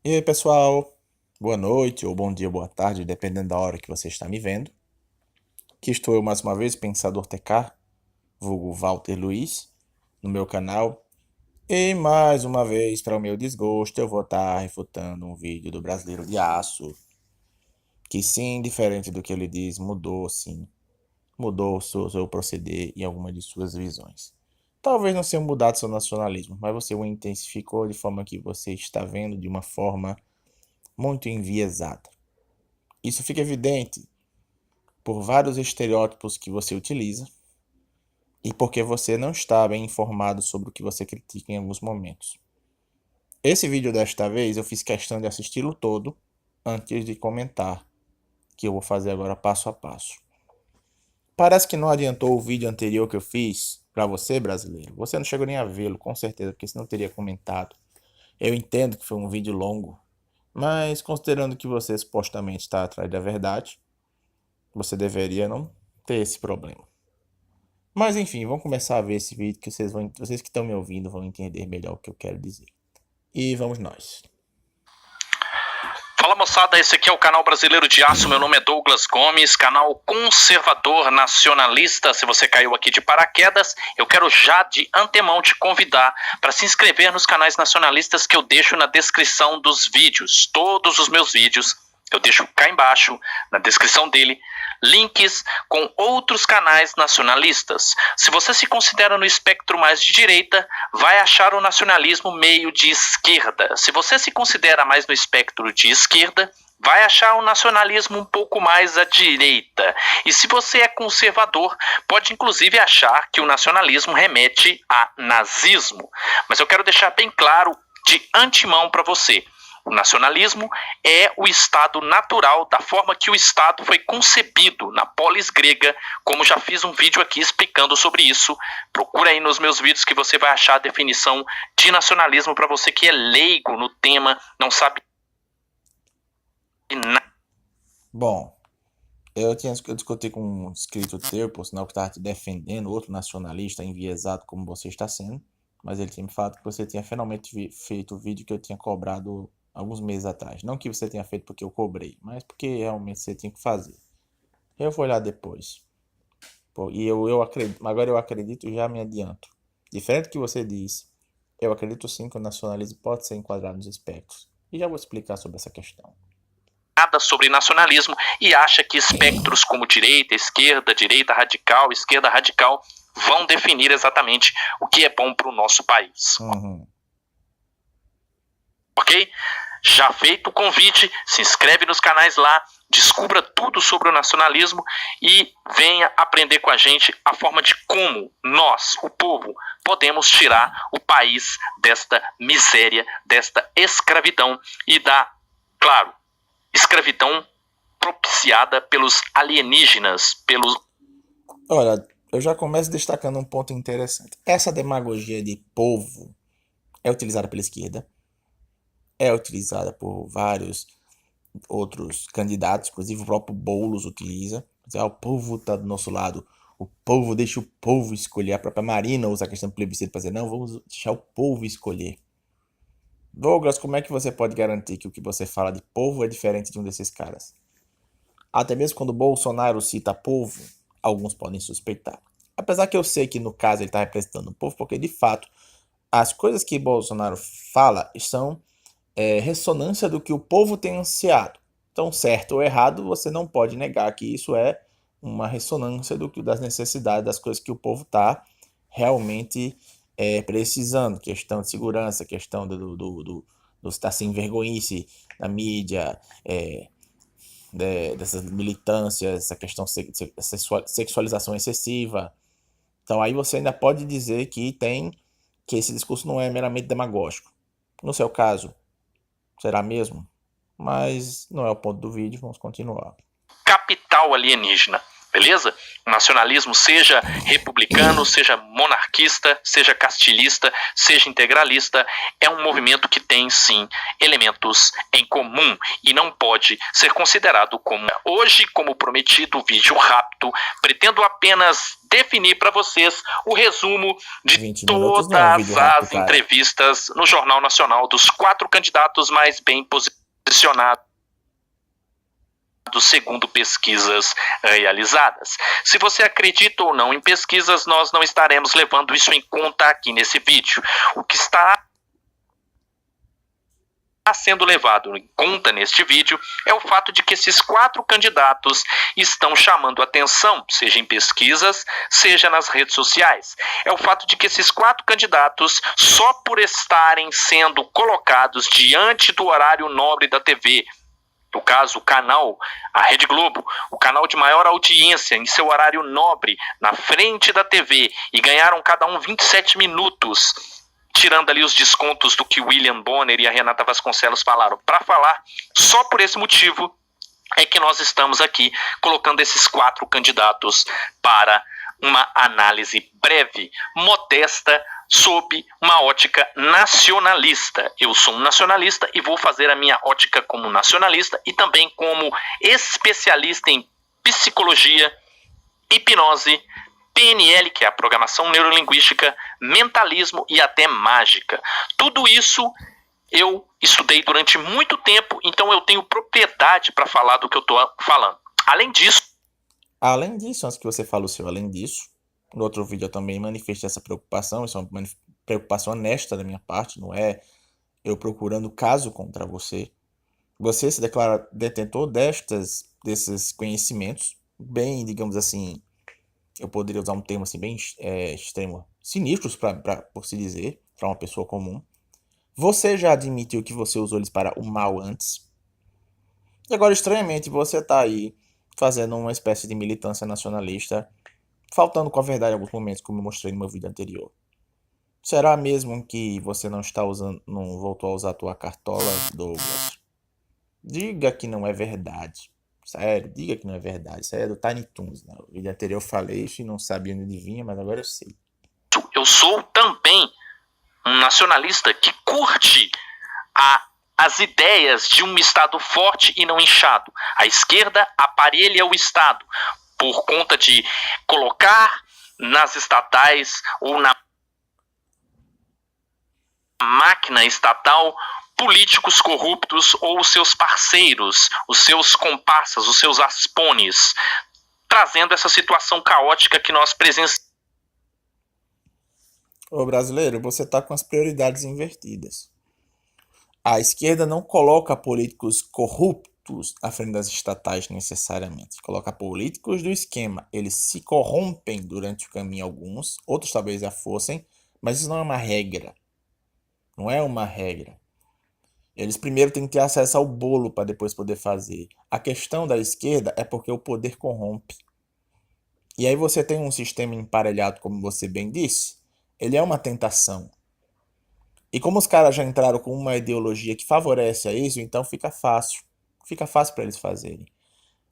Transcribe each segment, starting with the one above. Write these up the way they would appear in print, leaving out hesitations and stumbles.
E aí, pessoal? Boa noite, ou bom dia, boa tarde, dependendo da hora que você está me vendo. Aqui estou eu mais uma vez, Pensador TK, vulgo Walter Luiz, no meu canal. E mais uma vez, para o meu desgosto, eu vou estar refutando um vídeo do Brasileiro de Aço, que sim, diferente do que ele diz, mudou sim. Mudou o seu proceder e algumas de suas visões. Talvez não tenha mudado seu nacionalismo, mas você o intensificou de forma que você está vendo de uma forma muito enviesada. Isso fica evidente por vários estereótipos que você utiliza e porque você não está bem informado sobre o que você critica em alguns momentos. Esse vídeo desta vez eu fiz questão de assisti-lo todo antes de comentar, que eu vou fazer agora passo a passo. Parece que não adiantou o vídeo anterior que eu fiz para você, brasileiro. Você não chegou nem a vê-lo, com certeza, porque senão eu teria comentado. Eu entendo que foi um vídeo longo, mas considerando que você supostamente está atrás da verdade, você deveria não ter esse problema. Mas enfim, vamos começar a ver esse vídeo que vocês que estão me ouvindo vão entender melhor o que eu quero dizer. E vamos nós. Fala moçada, esse aqui é o canal Brasileiro de Aço, meu nome é Douglas Gomes, canal conservador nacionalista. Se você caiu aqui de paraquedas, eu quero já de antemão te convidar para se inscrever nos canais nacionalistas que eu deixo na descrição dos vídeos. Todos os meus vídeos eu deixo cá embaixo, na descrição dele, links com outros canais nacionalistas. Se você se considera no espectro mais de direita, vai achar o nacionalismo meio de esquerda. Se você se considera mais no espectro de esquerda, vai achar o nacionalismo um pouco mais à direita. E se você é conservador, pode inclusive achar que o nacionalismo remete a nazismo. Mas eu quero deixar bem claro de antemão para você. O nacionalismo é o estado natural da forma que o Estado foi concebido na polis grega, como já fiz um vídeo aqui explicando sobre isso. Procura aí nos meus vídeos que você vai achar a definição de nacionalismo para você que é leigo no tema, não sabe nada. Bom, eu discuti com um inscrito teu, por sinal que estava te defendendo, outro nacionalista enviesado como você está sendo, mas ele tinha me falado que você tinha finalmente feito o vídeo que eu tinha cobrado alguns meses atrás. Não que você tenha feito porque eu cobrei, mas porque realmente você tinha que fazer. Eu vou olhar depois. Pô, e eu acredito, agora eu acredito e já me adianto. Diferente do que você disse, eu acredito sim que o nacionalismo pode ser enquadrado nos espectros. E já vou explicar sobre essa questão. Nada sobre nacionalismo e acha que espectros como direita radical, esquerda radical vão definir exatamente o que é bom para o nosso país. Ok? Já feito o convite, se inscreve nos canais lá, descubra tudo sobre o nacionalismo e venha aprender com a gente a forma de como nós, o povo, podemos tirar o país desta miséria, desta escravidão e da, claro, escravidão propiciada pelos alienígenas, pelos... Olha, eu já começo destacando um ponto interessante. Essa demagogia de povo é utilizada pela esquerda, é utilizada por vários outros candidatos, inclusive o próprio Boulos utiliza. O povo está do nosso lado, o povo deixa o povo escolher. A própria Marina usa a questão do plebiscito para dizer, não, vamos deixar o povo escolher. Douglas, como é que você pode garantir que o que você fala de povo é diferente de um desses caras? Até mesmo quando Bolsonaro cita povo, alguns podem suspeitar. Apesar que eu sei que no caso ele está representando o povo, porque de fato as coisas que Bolsonaro fala são ressonância do que o povo tem ansiado. Então, certo ou errado, você não pode negar que isso é uma ressonância das necessidades, das coisas que o povo está realmente precisando. Questão de segurança, questão do estar sem vergonhice na mídia, dessas militâncias, essa questão de sexualização excessiva. Então aí você ainda pode dizer que esse discurso não é meramente demagógico. No seu caso, será mesmo? Mas não é o ponto do vídeo, vamos continuar. Capital alienígena, beleza? O nacionalismo, seja republicano, seja monarquista, seja castilhista, seja integralista, é um movimento que tem, sim, elementos em comum e não pode ser considerado como... Hoje, como prometido, vídeo rápido, pretendo apenas definir para vocês o resumo de 20 minutos todas não é um vídeo rápido, as cara. entrevistas no Jornal Nacional dos 4 candidatos mais bem posicionados segundo pesquisas realizadas. Se você acredita ou não em pesquisas, nós não estaremos levando isso em conta aqui nesse vídeo. O que está sendo levado em conta neste vídeo é o fato de que esses 4 candidatos estão chamando atenção, seja em pesquisas, seja nas redes sociais. É o fato de que esses 4 candidatos, só por estarem sendo colocados diante do horário nobre da TV, no caso, o canal, a Rede Globo, o canal de maior audiência em seu horário nobre, na frente da TV, e ganharam cada um 27 minutos, tirando ali os descontos do que William Bonner e a Renata Vasconcelos falaram. Para falar, só por esse motivo é que nós estamos aqui colocando esses 4 candidatos para uma análise breve, modesta, sob uma ótica nacionalista. Eu sou um nacionalista e vou fazer a minha ótica como nacionalista e também como especialista em psicologia, hipnose, PNL, que é a programação neurolinguística, mentalismo e até mágica. Tudo isso eu estudei durante muito tempo, então eu tenho propriedade para falar do que eu estou falando. Além disso, antes que você fale o seu, além disso, no outro vídeo eu também manifestei essa preocupação, isso é uma preocupação honesta da minha parte, não é eu procurando caso contra você. Você se declara detentor desses conhecimentos, bem, digamos assim, eu poderia usar um termo assim bem extremo, sinistros, por se dizer, para uma pessoa comum. Você já admitiu que você usou eles para o mal antes. E agora, estranhamente, você está aí fazendo uma espécie de militância nacionalista, faltando com a verdade em alguns momentos, como eu mostrei no meu vídeo anterior. Será mesmo que você não voltou a usar a tua cartola, Douglas? Diga que não é verdade. Sério, diga que não é verdade. Isso aí é do Tiny Toons, né? No vídeo anterior eu falei isso e não sabia onde vinha, mas agora eu sei. eu sou também um nacionalista que curte as ideias de um Estado forte e não inchado. A esquerda aparelha o Estado por conta de colocar nas estatais ou na máquina estatal políticos corruptos ou os seus parceiros, os seus comparsas, os seus aspones, trazendo essa situação caótica que nós presenciamos. Ô brasileiro, você tá com as prioridades invertidas. A esquerda não coloca políticos corruptos à frente das estatais necessariamente. Coloca políticos do esquema. Eles se corrompem durante o caminho alguns, outros talvez já fossem, mas isso não é uma regra. Não é uma regra. Eles primeiro têm que ter acesso ao bolo para depois poder fazer. A questão da esquerda é porque o poder corrompe. E aí você tem um sistema emparelhado, como você bem disse, ele é uma tentação. E como os caras já entraram com uma ideologia que favorece a isso, então fica fácil. Fica fácil para eles fazerem.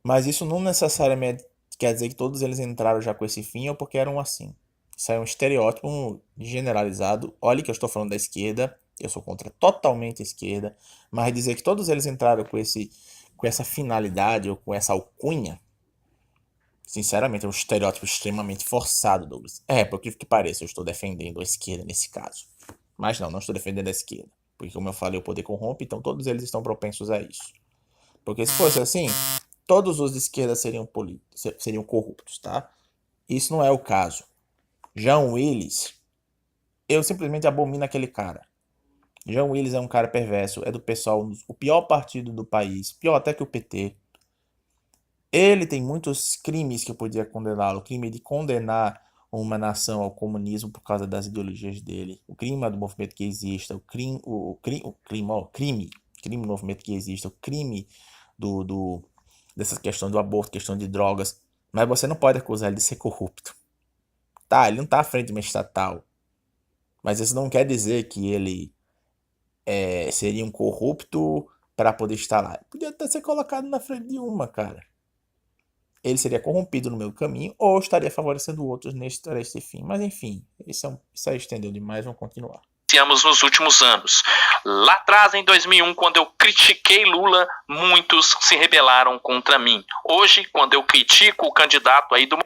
Mas isso não necessariamente quer dizer que todos eles entraram já com esse fim ou porque eram assim. Isso é um estereótipo generalizado. Olha que eu estou falando da esquerda. Eu sou contra totalmente a esquerda. Mas dizer que todos eles entraram com essa finalidade ou com essa alcunha, sinceramente, é um estereótipo extremamente forçado, Douglas. Por que pareça, eu estou defendendo a esquerda nesse caso. Mas não estou defendendo a esquerda. Porque, como eu falei, o poder corrompe, então todos eles estão propensos a isso. Porque se fosse assim, todos os de esquerda seriam corruptos, tá? Isso não é o caso. Jean Willis, eu simplesmente abomino aquele cara. Jean Willis é um cara perverso, é do pessoal, o pior partido do país, pior até que o PT. Ele tem muitos crimes que eu podia condená-lo. O crime de condenar uma nação ao comunismo por causa das ideologias dele. O crime do movimento que exista. O crime do movimento que exista. O crime dessa questão do aborto, questão de drogas. Mas você não pode acusar ele de ser corrupto. Tá, ele não tá à frente de uma estatal. Mas isso não quer dizer que ele seria um corrupto para poder estar lá. Ele podia até ser colocado na frente de uma, cara. Ele seria corrompido no meio do caminho ou estaria favorecendo outros neste fim. Mas enfim, isso aí estendeu demais, vamos continuar. Nos últimos anos. Lá atrás, em 2001, quando eu critiquei Lula, muitos se rebelaram contra mim. Hoje, quando eu critico o candidato aí do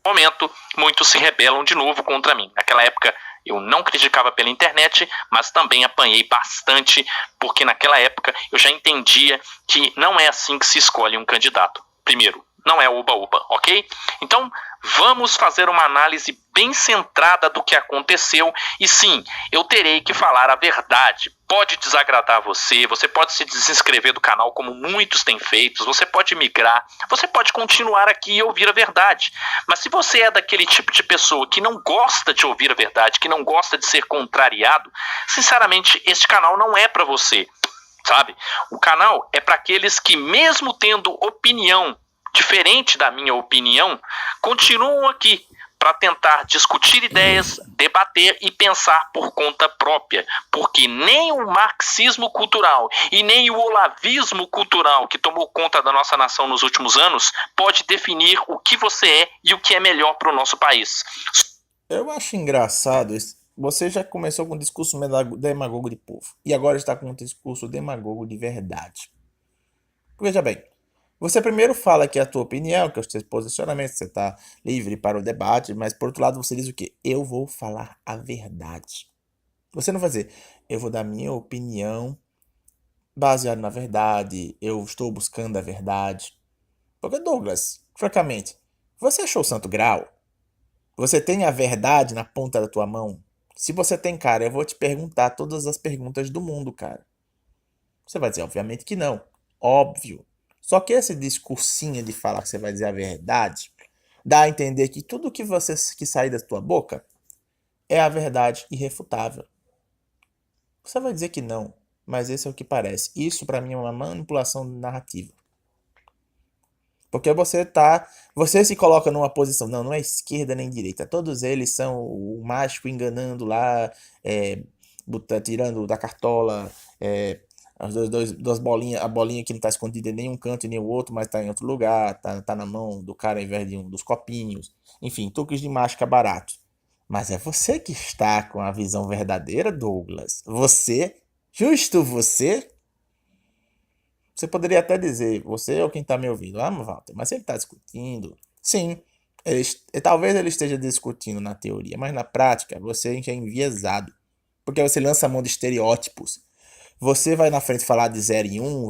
momento, muitos se rebelam de novo contra mim. Naquela época, eu não criticava pela internet, mas também apanhei bastante, porque naquela época eu já entendia que não é assim que se escolhe um candidato. Primeiro, não é oba-oba, ok? Então, vamos fazer uma análise bem centrada do que aconteceu. E sim, eu terei que falar a verdade. Pode desagradar você, você pode se desinscrever do canal como muitos têm feito, você pode migrar, você pode continuar aqui e ouvir a verdade. Mas se você é daquele tipo de pessoa que não gosta de ouvir a verdade, que não gosta de ser contrariado, sinceramente, este canal não é para você, sabe? O canal é para aqueles que, mesmo tendo opinião diferente da minha opinião, continuam aqui para tentar discutir ideias, debater e pensar por conta própria, porque nem o marxismo cultural e nem o olavismo cultural que tomou conta da nossa nação nos últimos anos pode definir o que você é e o que é melhor para o nosso país. Eu acho engraçado isso. Você já começou com um discurso demagogo de povo e agora está com um discurso demagogo de verdade. Veja bem, você primeiro fala que é a tua opinião, que é os teus posicionamentos, você está livre para o debate, mas por outro lado você diz o quê? Eu vou falar a verdade. Você não vai dizer, eu vou dar minha opinião baseado na verdade, eu estou buscando a verdade. Porque, Douglas, francamente, você achou o santo grau? Você tem a verdade na ponta da tua mão? Se você tem, cara, eu vou te perguntar todas as perguntas do mundo, cara. Você vai dizer, obviamente que não. Óbvio. Só que esse discursinho de falar que você vai dizer a verdade dá a entender que tudo que sair da tua boca é a verdade irrefutável. Você vai dizer que não, mas esse é o que parece. Isso pra mim é uma manipulação narrativa. Porque você se coloca numa posição, não é esquerda nem direita. Todos eles são o mágico enganando lá, tirando da cartola, as duas bolinhas, a bolinha que não está escondida em nenhum canto e nem o outro, mas está em outro lugar, tá na mão do cara ao invés de um dos copinhos. Enfim, truques de mágica barato. Mas é você que está com a visão verdadeira, Douglas. Você, justo você. Você poderia até dizer, você é quem está me ouvindo, Walter, mas ele está discutindo. Sim, talvez ele esteja discutindo na teoria, mas na prática você é enviesado. Porque você lança a mão de estereótipos. Você vai na frente falar de 0 em 1,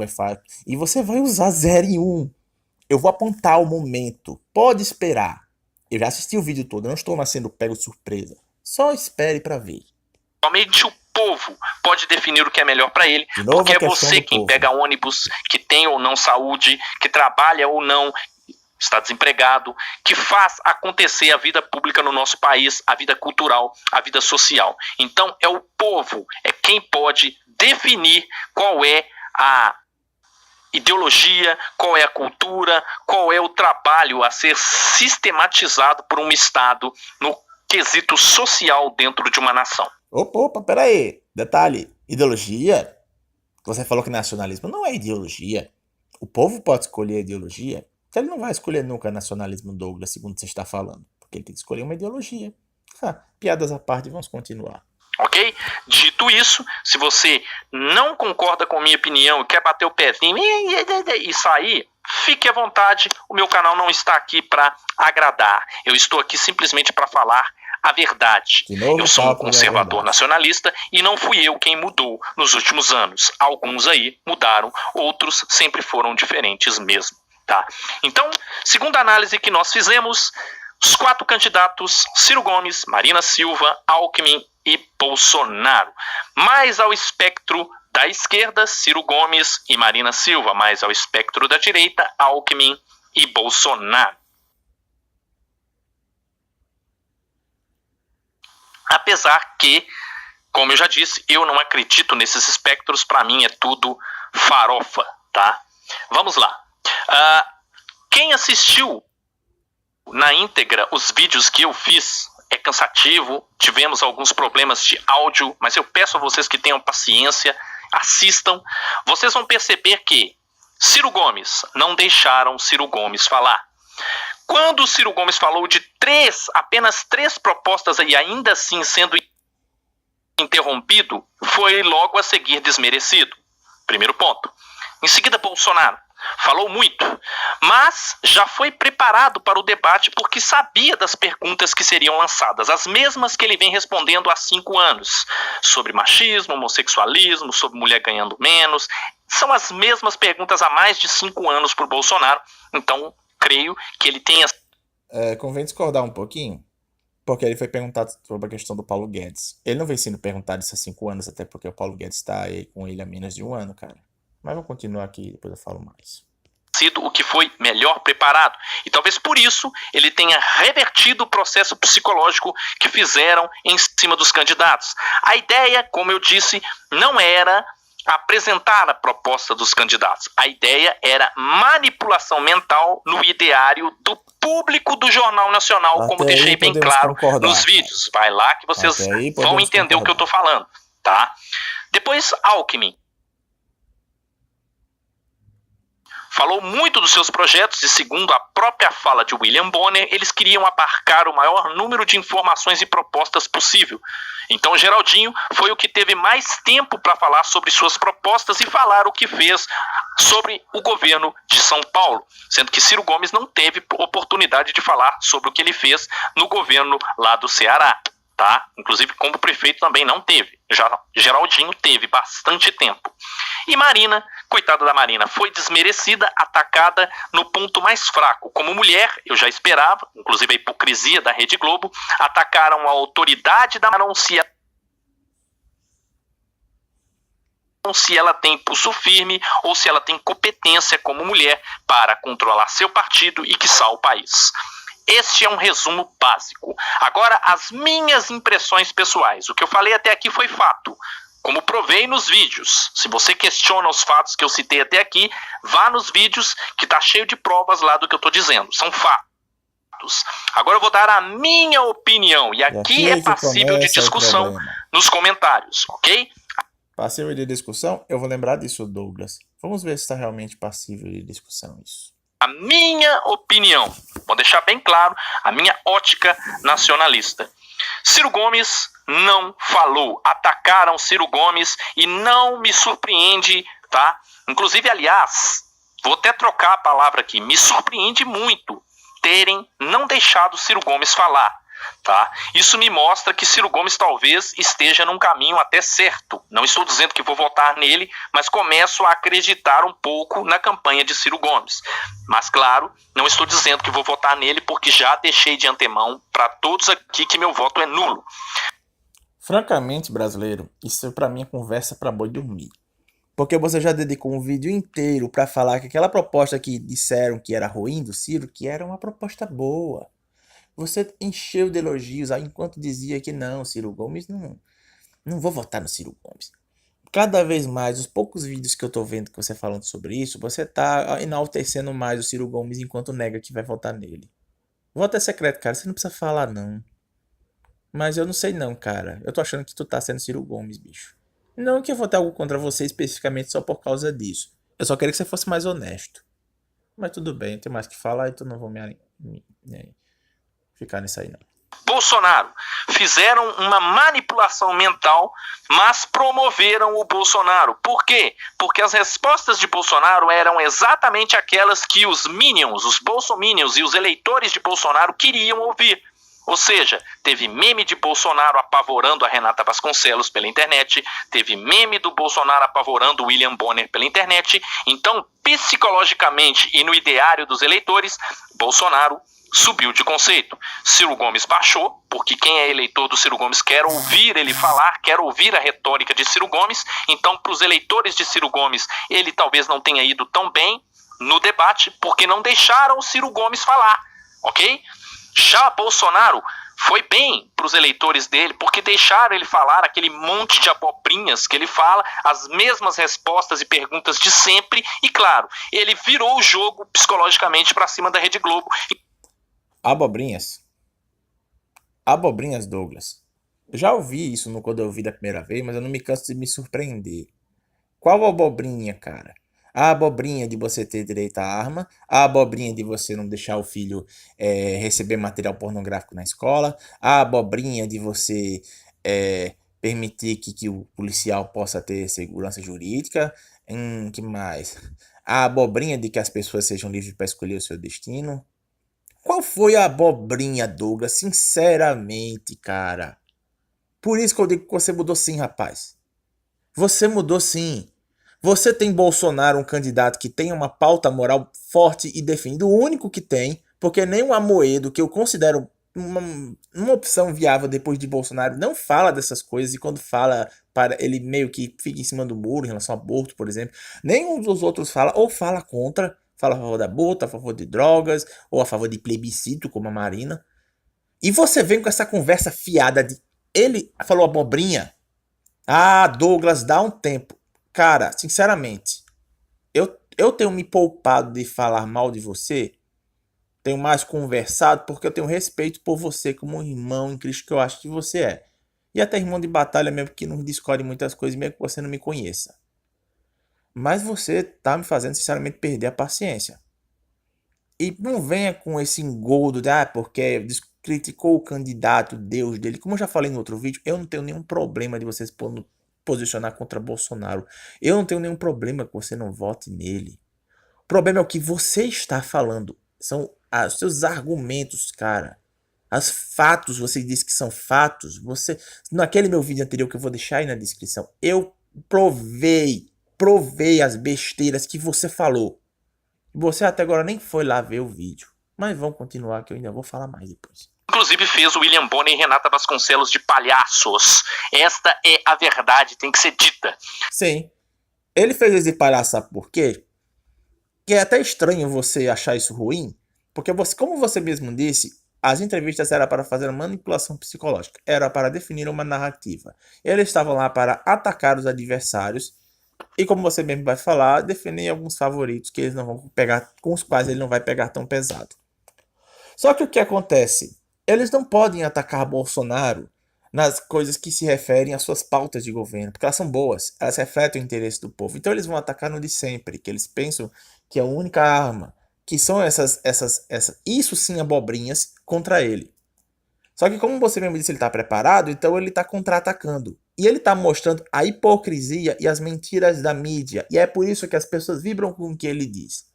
e você vai usar 0 em 1. Eu vou apontar o momento. Pode esperar. Eu já assisti o vídeo todo, eu não estou sendo pego de surpresa. Só espere para ver. Somente o povo pode definir o que é melhor para ele, porque é você quem pega ônibus, que tem ou não saúde, que trabalha ou não, está desempregado, que faz acontecer a vida pública no nosso país, a vida cultural, a vida social. Então é o povo, é quem pode definir qual é a ideologia, qual é a cultura, qual é o trabalho a ser sistematizado por um Estado no quesito social dentro de uma nação. Opa, peraí. Detalhe, ideologia? Você falou que nacionalismo não é ideologia. O povo pode escolher a ideologia. Então ele não vai escolher nunca nacionalismo, Douglas, segundo você está falando. Porque ele tem que escolher uma ideologia. Piadas à parte, vamos continuar. Ok? Dito isso, se você não concorda com a minha opinião e quer bater o pezinho e sair, fique à vontade. O meu canal não está aqui para agradar. Eu estou aqui simplesmente para falar a verdade. Eu sou um conservador nacionalista e não fui eu quem mudou nos últimos anos. Alguns aí mudaram, outros sempre foram diferentes mesmo. Tá? Então, segunda análise que nós fizemos, os 4 candidatos, Ciro Gomes, Marina Silva, Alckmin e Bolsonaro. Mais ao espectro da esquerda, Ciro Gomes e Marina Silva. Mais ao espectro da direita, Alckmin e Bolsonaro. Apesar que, como eu já disse, eu não acredito nesses espectros, para mim é tudo farofa, tá? Vamos lá. Quem assistiu na íntegra os vídeos que eu fiz, é cansativo, tivemos alguns problemas de áudio, mas eu peço a vocês que tenham paciência, assistam, vocês vão perceber que Ciro Gomes, não deixaram Ciro Gomes falar. Quando o Ciro Gomes falou de apenas 3 propostas e ainda assim sendo interrompido, foi logo a seguir desmerecido. Primeiro ponto. Em seguida, Bolsonaro. falou muito, mas já foi preparado para o debate porque sabia das perguntas que seriam lançadas, as mesmas que ele vem respondendo há 5 anos, sobre machismo, homossexualismo, sobre mulher ganhando menos. São as mesmas perguntas há mais de 5 anos para o Bolsonaro, então creio que ele tenha... Convém discordar um pouquinho, porque ele foi perguntado sobre a questão do Paulo Guedes. Ele não vem sendo perguntado isso há 5 anos, até porque o Paulo Guedes está aí com ele há menos de 1 ano, cara. Mas vamos continuar aqui, depois eu falo mais. Sido o que foi melhor preparado. E talvez por isso ele tenha revertido o processo psicológico que fizeram em cima dos candidatos. A ideia, como eu disse, não era apresentar a proposta dos candidatos. A ideia era manipulação mental no ideário do público do Jornal Nacional, como deixei bem claro nos vídeos. Vai lá que vocês vão entender o que eu estou falando, tá? Depois, Alckmin falou muito dos seus projetos e, segundo a própria fala de William Bonner, eles queriam abarcar o maior número de informações e propostas possível. Então, Geraldinho foi o que teve mais tempo para falar sobre suas propostas e falar o que fez sobre o governo de São Paulo, sendo que Ciro Gomes não teve oportunidade de falar sobre o que ele fez no governo lá do Ceará. Tá? Inclusive, como prefeito também não teve. Geraldinho teve bastante tempo. E Marina, coitada da Marina, foi desmerecida, atacada no ponto mais fraco. Como mulher, eu já esperava, inclusive a hipocrisia da Rede Globo, atacaram a autoridade da Marina se ela tem pulso firme ou se ela tem competência como mulher para controlar seu partido e quiçá o país. Este é um resumo básico. Agora, as minhas impressões pessoais. O que eu falei até aqui foi fato, como provei nos vídeos. Se você questiona os fatos que eu citei até aqui, vá nos vídeos que está cheio de provas lá do que eu estou dizendo. São fatos. Agora eu vou dar a minha opinião. E aqui é passível de discussão nos comentários, ok? Passível de discussão? Eu vou lembrar disso, Douglas. Vamos ver se está realmente passível de discussão isso. A minha opinião, vou deixar bem claro, a minha ótica nacionalista. Ciro Gomes não falou, atacaram Ciro Gomes e não me surpreende, tá? Inclusive, aliás, vou até trocar a palavra aqui, me surpreende muito terem não deixado Ciro Gomes falar. Tá? Isso me mostra que Ciro Gomes talvez esteja num caminho até certo. Não estou dizendo que vou votar nele, mas começo a acreditar um pouco na campanha de Ciro Gomes. Mas claro, não estou dizendo que vou votar nele porque já deixei de antemão para todos aqui que meu voto é nulo. Francamente, brasileiro, isso para mim é conversa para boi dormir. Porque você já dedicou um vídeo inteiro para falar que aquela proposta que disseram que era ruim do Ciro, que era uma proposta boa. Você encheu de elogios enquanto dizia que não, Ciro Gomes, não vou votar no Ciro Gomes. Cada vez mais, os poucos vídeos que eu tô vendo que você falando sobre isso, você tá enaltecendo mais o Ciro Gomes enquanto nega que vai votar nele. Voto é secreto, cara, você não precisa falar não. Mas eu não sei não, cara. Eu tô achando que tu tá sendo Ciro Gomes, bicho. Não que eu vou ter algo contra você especificamente só por causa disso. Eu só queria que você fosse mais honesto. Mas tudo bem, não tem mais o que falar, então não vou me ficar nisso aí não. Bolsonaro fizeram uma manipulação mental, mas promoveram o Bolsonaro. Por quê? Porque as respostas de Bolsonaro eram exatamente aquelas que os minions, os bolsominions e os eleitores de Bolsonaro queriam ouvir. Ou seja, teve meme de Bolsonaro apavorando a Renata Vasconcelos pela internet, teve meme do Bolsonaro apavorando o William Bonner pela internet. Então, psicologicamente e no ideário dos eleitores, Bolsonaro subiu de conceito. Ciro Gomes baixou, porque quem é eleitor do Ciro Gomes quer ouvir ele falar, quer ouvir a retórica de Ciro Gomes. Então, para os eleitores de Ciro Gomes, ele talvez não tenha ido tão bem no debate, porque não deixaram o Ciro Gomes falar, ok? Já Bolsonaro foi bem para os eleitores dele, porque deixaram ele falar aquele monte de abobrinhas que ele fala, as mesmas respostas e perguntas de sempre, e claro, ele virou o jogo psicologicamente para cima da Rede Globo. Abobrinhas? Abobrinhas, Douglas. Eu já ouvi isso quando eu ouvi da primeira vez, mas eu não me canso de me surpreender. Qual abobrinha, cara? A abobrinha de você ter direito à arma, a abobrinha de você não deixar o filho receber material pornográfico na escola, a abobrinha de você permitir que o policial possa ter segurança jurídica. Que mais? A abobrinha de que as pessoas sejam livres para escolher o seu destino. Qual foi a abobrinha, Douglas? Sinceramente, cara. Por isso que eu digo que você mudou sim, rapaz. Você mudou sim. Você tem Bolsonaro, um candidato que tem uma pauta moral forte e definida, o único que tem, porque nem o Amoedo, que eu considero uma opção viável depois de Bolsonaro, não fala dessas coisas, e quando fala, ele meio que fica em cima do muro em relação ao aborto, por exemplo. Nenhum dos outros fala, ou fala contra, fala a favor da aborto, a favor de drogas, ou a favor de plebiscito, como a Marina. E você vem com essa conversa fiada de... Ele falou abobrinha. Ah, Douglas, dá um tempo. Cara, sinceramente, eu tenho me poupado de falar mal de você, tenho mais conversado porque eu tenho respeito por você como um irmão em Cristo que eu acho que você é. E até irmão de batalha mesmo que não discorde muitas coisas, mesmo que você não me conheça. Mas você tá me fazendo sinceramente perder a paciência. E não venha com esse engodo de, porque criticou o candidato, Deus dele. Como eu já falei no outro vídeo, eu não tenho nenhum problema de vocês posicionar contra Bolsonaro. Eu não tenho nenhum problema que você não vote nele. O problema é o que você está falando. São os seus argumentos, cara. Os fatos, você disse que são fatos. Naquele meu vídeo anterior que eu vou deixar aí na descrição, eu provei as besteiras que você falou. Você até agora nem foi lá ver o vídeo. Mas vamos continuar que eu ainda vou falar mais depois. Inclusive fez o William Bonner e Renata Vasconcelos de palhaços. Esta é a verdade, tem que ser dita. Sim. Ele fez esse palhaço, sabe por quê? Que é até estranho você achar isso ruim. Porque você, como você mesmo disse, as entrevistas eram para fazer manipulação psicológica. Era para definir uma narrativa. Eles estavam lá para atacar os adversários. E como você mesmo vai falar, definir alguns favoritos que eles não vão pegar, com os quais ele não vai pegar tão pesado. Só que o que acontece? Eles não podem atacar Bolsonaro nas coisas que se referem às suas pautas de governo, porque elas são boas, elas refletem o interesse do povo. Então eles vão atacar no de sempre, que eles pensam que é a única arma, que são isso sim abobrinhas contra ele. Só que como você mesmo disse, ele está preparado, então ele está contra-atacando. E ele está mostrando a hipocrisia e as mentiras da mídia. E é por isso que as pessoas vibram com o que ele diz.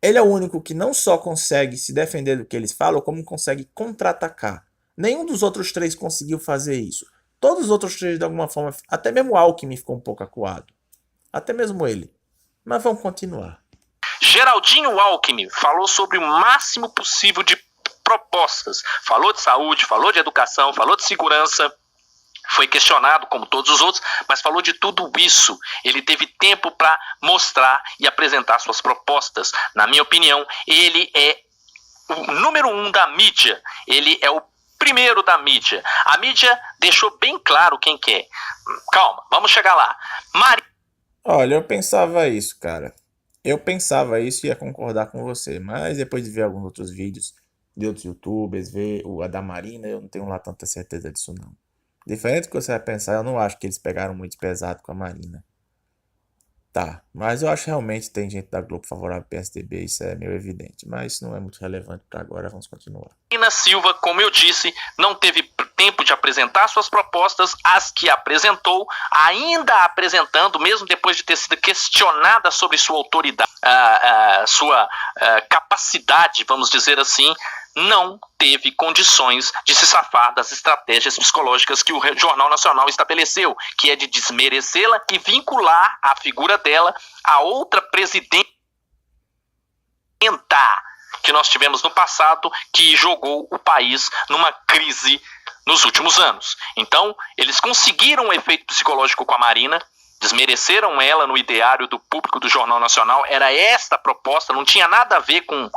Ele é o único que não só consegue se defender do que eles falam, como consegue contra-atacar. Nenhum dos outros três conseguiu fazer isso. Todos os outros três, de alguma forma, até mesmo o Alckmin ficou um pouco acuado. Até mesmo ele. Mas vamos continuar. Geraldinho Alckmin falou sobre o máximo possível de propostas. Falou de saúde, falou de educação, falou de segurança. Foi questionado, como todos os outros, mas falou de tudo isso. Ele teve tempo para mostrar e apresentar suas propostas. Na minha opinião, ele é o número 1 da mídia. Ele é o primeiro da mídia. A mídia deixou bem claro quem quer. Calma, vamos chegar lá. Olha, eu pensava isso, cara. Eu pensava isso e ia concordar com você. Mas depois de ver alguns outros vídeos de outros youtubers, ver a da Marina, eu não tenho lá tanta certeza disso não. Diferente do que você vai pensar, eu não acho que eles pegaram muito pesado com a Marina. Tá, mas eu acho que realmente tem gente da Globo favorável ao PSDB, isso é meio evidente. Mas isso não é muito relevante para agora, vamos continuar. Marina Silva, como eu disse, não teve tempo de apresentar suas propostas, as que apresentou, ainda apresentando, mesmo depois de ter sido questionada sobre sua autoridade, sua capacidade, vamos dizer assim, não teve condições de se safar das estratégias psicológicas que o Jornal Nacional estabeleceu, que é de desmerecê-la e vincular a figura dela a outra presidenta que nós tivemos no passado, que jogou o país numa crise nos últimos anos. Então, eles conseguiram um efeito psicológico com a Marina, desmereceram ela no ideário do público do Jornal Nacional. Era esta a proposta, não tinha nada a ver com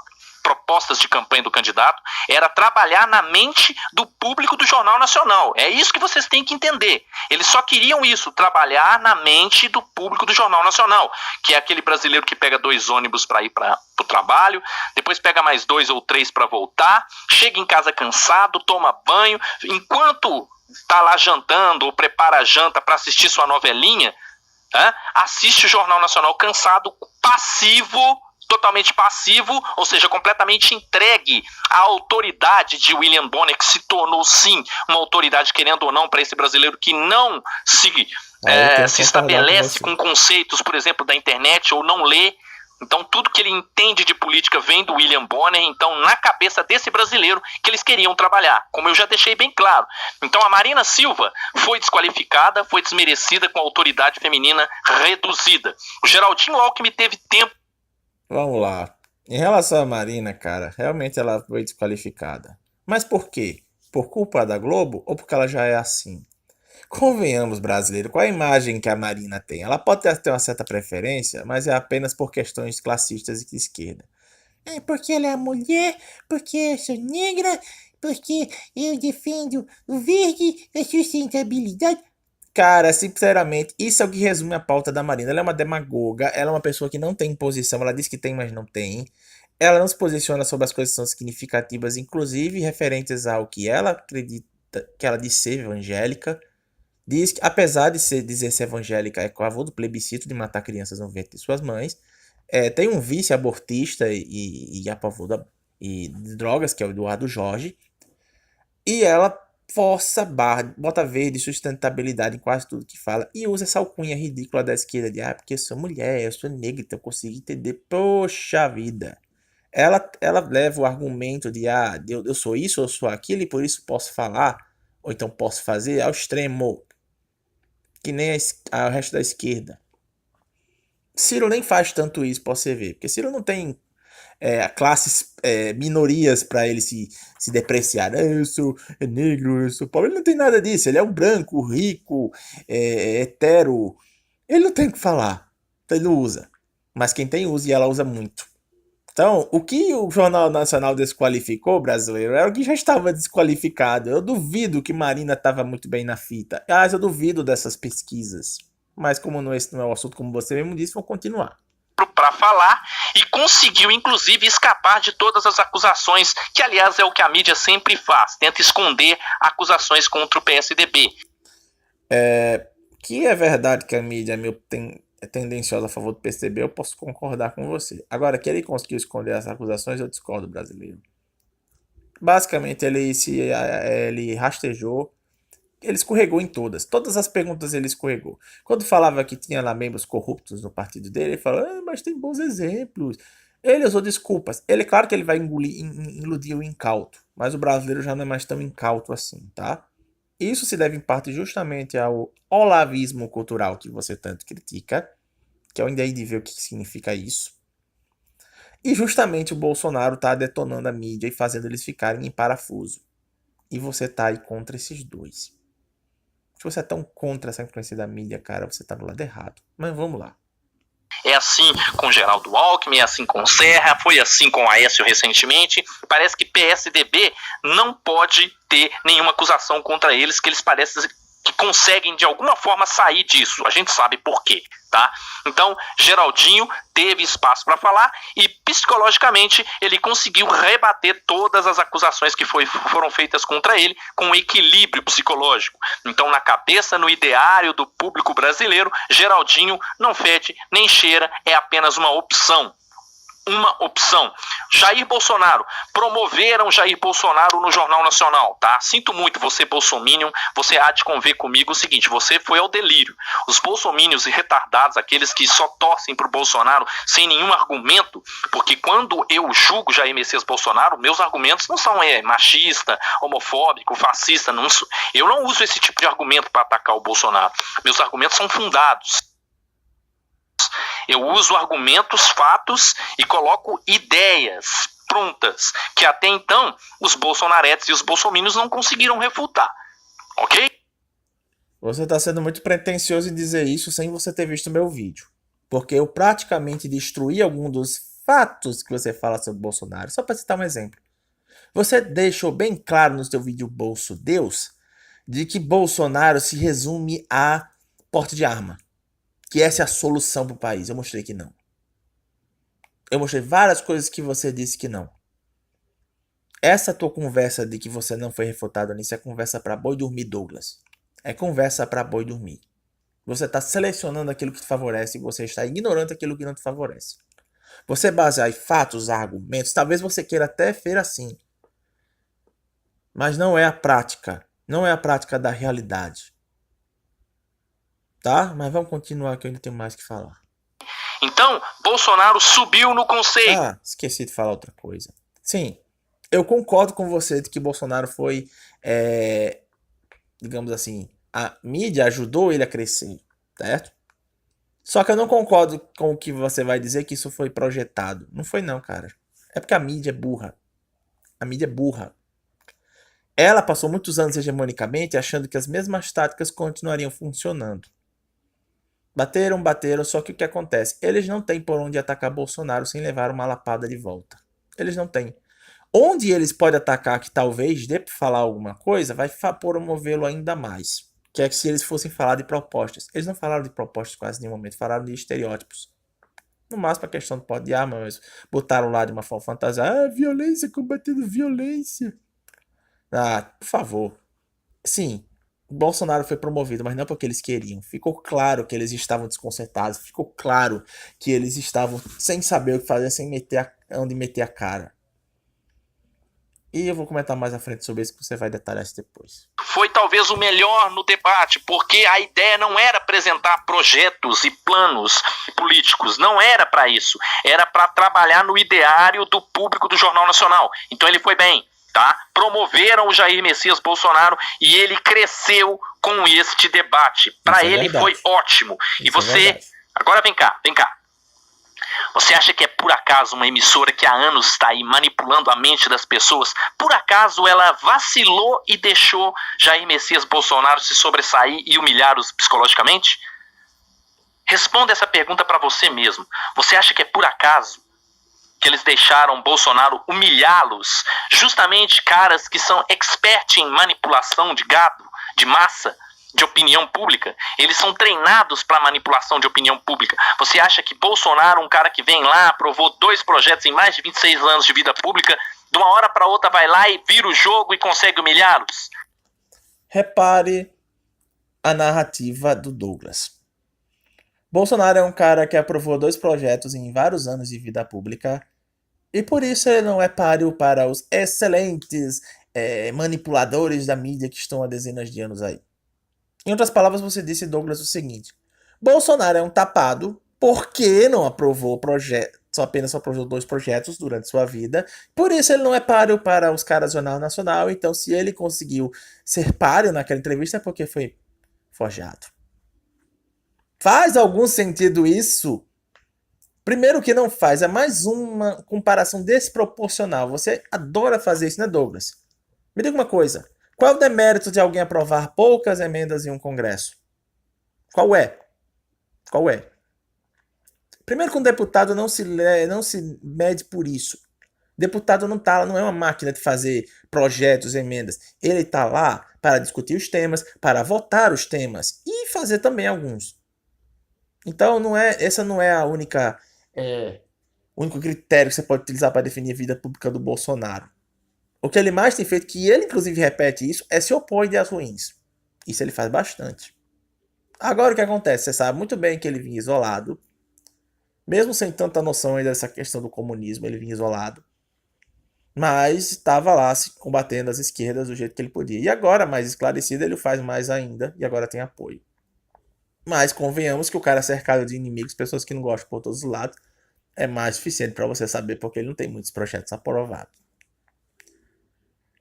propostas de campanha do candidato, era trabalhar na mente do público do Jornal Nacional. É isso que vocês têm que entender. Eles só queriam isso, trabalhar na mente do público do Jornal Nacional, que é aquele brasileiro que pega 2 ônibus para ir para o trabalho, depois pega mais 2 ou 3 para voltar, chega em casa cansado, toma banho, enquanto está lá jantando ou prepara a janta para assistir sua novelinha, assiste o Jornal Nacional cansado, passivo, totalmente passivo, ou seja, completamente entregue à autoridade de William Bonner, que se tornou, sim, uma autoridade, querendo ou não, para esse brasileiro que não se estabelece com conceitos, por exemplo, da internet, ou não lê. Então, tudo que ele entende de política vem do William Bonner. Então, na cabeça desse brasileiro que eles queriam trabalhar, como eu já deixei bem claro. Então, a Marina Silva foi desqualificada, foi desmerecida com a autoridade feminina reduzida. O Geraldinho Alckmin teve tempo. Vamos lá. Em relação à Marina, cara, realmente ela foi desqualificada. Mas por quê? Por culpa da Globo ou porque ela já é assim? Convenhamos, brasileiro, qual a imagem que a Marina tem? Ela pode ter uma certa preferência, mas é apenas por questões classistas e de esquerda. É porque ela é mulher, porque eu sou negra, porque eu defendo o verde, a sustentabilidade. Cara, sinceramente, isso é o que resume a pauta da Marina. Ela é uma demagoga, ela é uma pessoa que não tem posição, ela diz que tem, mas não tem. Ela não se posiciona sobre as coisas que são significativas, inclusive referentes ao que ela acredita, que ela diz ser evangélica. Diz que, apesar de dizer ser evangélica, é a favor do plebiscito de matar crianças no ventre de suas mães. Tem um vice-abortista e a favor de drogas, que é o Eduardo Jorge. E ela força barra, bota verde, sustentabilidade em quase tudo que fala. E usa essa alcunha ridícula da esquerda de porque eu sou mulher, eu sou negra, então eu consigo entender. Poxa vida. Ela leva o argumento de eu sou isso, eu sou aquilo, e por isso posso falar, ou então posso fazer, ao extremo. Que nem o resto da esquerda. Ciro nem faz tanto isso pra você ver. Porque Ciro não tem classes, minorias pra ele se depreciar. Eu sou negro, eu sou pobre. Ele não tem nada disso. Ele é um branco, rico, hetero. Ele não tem o que falar. Então ele não usa. Mas quem tem usa, e ela usa muito. Então, o que o Jornal Nacional desqualificou, brasileiro, era o que já estava desqualificado. Eu duvido que Marina estava muito bem na fita. Aliás, eu duvido dessas pesquisas. Mas como esse não é o assunto, como você mesmo disse, vou continuar. Para falar e conseguiu, inclusive, escapar de todas as acusações, que, aliás, é o que a mídia sempre faz, tenta esconder acusações contra o PSDB. Que é verdade que a mídia é tendenciosa a favor do PSDB, eu posso concordar com você. Agora, que ele conseguiu esconder as acusações, eu discordo, brasileiro. Basicamente, ele rastejou, ele escorregou em todas. Todas as perguntas ele escorregou. Quando falava que tinha lá membros corruptos no partido dele, ele falou, mas tem bons exemplos. Ele usou desculpas. Claro que ele vai iludir o incauto, mas o brasileiro já não é mais tão incauto assim, tá? Isso se deve em parte justamente ao olavismo cultural que você tanto critica, que eu ainda hei de ver o que significa isso. E justamente o Bolsonaro tá detonando a mídia e fazendo eles ficarem em parafuso. E você tá aí contra esses dois. Se você é tão contra essa influência da mídia, cara, você tá do lado errado. Mas vamos lá. É assim com Geraldo Alckmin, é assim com Serra, foi assim com Aécio recentemente. Parece que PSDB não pode ter nenhuma acusação contra eles, que eles parecem que conseguem de alguma forma sair disso. A gente sabe por quê, tá? Então, Geraldinho teve espaço para falar e psicologicamente ele conseguiu rebater todas as acusações que foram feitas contra ele com um equilíbrio psicológico. Então, na cabeça, no ideário do público brasileiro, Geraldinho não fede nem cheira, é apenas uma opção. Uma opção. Jair Bolsonaro. Promoveram Jair Bolsonaro no Jornal Nacional, tá? Sinto muito, você bolsominion, você há de conver comigo o seguinte, você foi ao delírio. Os bolsominions e retardados, aqueles que só torcem pro Bolsonaro sem nenhum argumento, porque quando eu julgo Jair Messias Bolsonaro, meus argumentos não são machista, homofóbico, fascista, eu não uso esse tipo de argumento para atacar o Bolsonaro. Meus argumentos são fundados. Eu uso argumentos, fatos e coloco ideias prontas, que até então os bolsonaretes e os bolsominions não conseguiram refutar, ok? Você está sendo muito pretensioso em dizer isso sem você ter visto meu vídeo. Porque eu praticamente destruí algum dos fatos que você fala sobre Bolsonaro. Só para citar um exemplo. Você deixou bem claro no seu vídeo Bolso Deus de que Bolsonaro se resume a porte de arma. Que essa é a solução para o país. Eu mostrei que não. Eu mostrei várias coisas que você disse que não. Essa tua conversa de que você não foi refutado nisso é conversa para boi dormir, Douglas. É conversa para boi dormir. Você está selecionando aquilo que te favorece e você está ignorando aquilo que não te favorece. Você basear em fatos, argumentos, talvez você queira até ver assim, mas não é a prática. Não é a prática da realidade. Tá? Mas vamos continuar que eu ainda tenho mais que falar. Então, Bolsonaro subiu no conceito. Ah, esqueci de falar outra coisa. Sim, eu concordo com você de que Bolsonaro foi, digamos assim, a mídia ajudou ele a crescer, certo? Só que eu não concordo com o que você vai dizer que isso foi projetado. Não foi não, cara. É porque a mídia é burra. A mídia é burra. Ela passou muitos anos hegemonicamente achando que as mesmas táticas continuariam funcionando. Bateram, só que o que acontece? Eles não têm por onde atacar Bolsonaro sem levar uma lapada de volta. Eles não têm. Onde eles podem atacar que talvez dê para falar alguma coisa, vai promovê-lo ainda mais. Que é que se eles fossem falar de propostas. Eles não falaram de propostas quase em nenhum momento, falaram de estereótipos. No máximo a questão do pó de arma, mas botaram lá de uma forma fantasia. Ah, violência, combatendo violência. Ah, por favor. Sim, Bolsonaro foi promovido, mas não porque eles queriam. Ficou claro que eles estavam desconcertados. Ficou claro que eles estavam sem saber o que fazer, sem onde meter a cara. E eu vou comentar mais à frente sobre isso, que você vai detalhar isso depois. Foi talvez o melhor no debate, porque a ideia não era apresentar projetos e planos políticos, não era para isso. Era para trabalhar no ideário do público do Jornal Nacional. Então ele foi bem. Tá? Promoveram o Jair Messias Bolsonaro e ele cresceu com este debate. Para ele foi ótimo. E você, agora vem cá. Você acha que é por acaso uma emissora que há anos está aí manipulando a mente das pessoas, por acaso ela vacilou e deixou Jair Messias Bolsonaro se sobressair e humilhá-los psicologicamente? Responda essa pergunta para você mesmo. Você acha que é por acaso que eles deixaram Bolsonaro humilhá-los, justamente caras que são expert em manipulação de gado, de massa, de opinião pública? Eles são treinados para manipulação de opinião pública. Você acha que Bolsonaro, um cara que vem lá, aprovou 2 projetos em mais de 26 anos de vida pública, de uma hora para outra vai lá e vira o jogo e consegue humilhá-los? Repare a narrativa do Douglas. Bolsonaro é um cara que aprovou 2 projetos em vários anos de vida pública e por isso ele não é páreo para os excelentes manipuladores da mídia que estão há dezenas de anos aí. Em outras palavras, você disse, Douglas, o seguinte: Bolsonaro é um tapado porque não aprovou projeto, apenas aprovou 2 projetos durante sua vida. Por isso ele não é páreo para os caras do Jornal Nacional. Então, se ele conseguiu ser páreo naquela entrevista é porque foi forjado. Faz algum sentido isso? Primeiro que não faz, é mais uma comparação desproporcional. Você adora fazer isso, né, Douglas? Me diga uma coisa. Qual é o demérito de alguém aprovar poucas emendas em um congresso? Qual é? Primeiro que um deputado não se mede por isso. Deputado não é uma máquina de fazer projetos, emendas. Ele está lá para discutir os temas, para votar os temas e fazer também alguns. Então essa não é a única o único critério que você pode utilizar para definir a vida pública do Bolsonaro. O que ele mais tem feito, que ele inclusive repete isso, é se opor a ideias ruins. Isso ele faz bastante. Agora o que acontece? Você sabe muito bem que ele vinha isolado. Mesmo sem tanta noção ainda dessa questão do comunismo, ele vinha isolado. Mas estava lá se combatendo as esquerdas do jeito que ele podia. E agora, mais esclarecido, ele o faz mais ainda. E agora tem apoio. Mas convenhamos que o cara cercado de inimigos, pessoas que não gostam por todos os lados, é mais suficiente para você saber porque ele não tem muitos projetos aprovados.